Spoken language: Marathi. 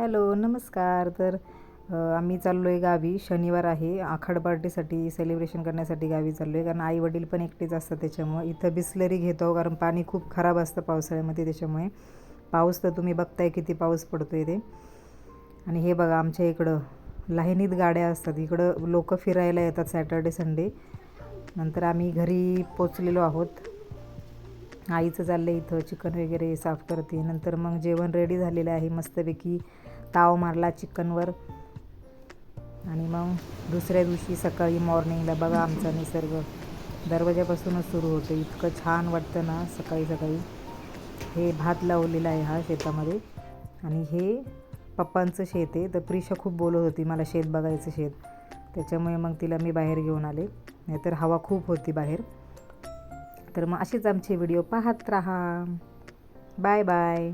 हॅलो नमस्कार. आम्ही चाललो आहे गावी. शनिवार आहे. आखाड पार्टीसाठी सेलिब्रेशन करण्यासाठी गावी चाललो आहे, कारण आई वडील पण एकटेच असतात. त्याच्यामुळे इथं बिसलरी घेतो, कारण पाणी खूप खराब असतं पावसाळ्यामध्ये. त्याच्यामुळे पाऊस तर तुम्ही बघताय किती पाऊस पडतो आहे ते. आणि हे बघा, आमच्या इकडं लाईनीत गाड्या असतात. इकडं लोक फिरायला येतात सॅटर्डे संडे. नंतर आम्ही घरी पोचलेलो आहोत. आईचं चाललं इथं चिकन वगैरे साफ करते. नंतर मग जेवण रेडी झालेलं आहे. मस्तपैकी ताव मारला चिकनवर. आणि मग दुसऱ्या दिवशी सकाळी मॉर्निंगला बघा, आमचा निसर्ग दरवाजापासूनच सुरू होतो. इतकं छान वाटतं ना सकाळी सकाळी. हे भात लावलेला आहे हा शेतामध्ये, आणि हे पप्पांचं शेत आहे. तर प्रिशा खूप बोलत होती मला शेत बघायचं शेत. त्याच्यामुळे मग तिला मी बाहेर घेऊन आले, नाहीतर हवा खूप होती बाहेर. तर मग असेच आमचे व्हिडिओ पाहत राहा. Bye bye.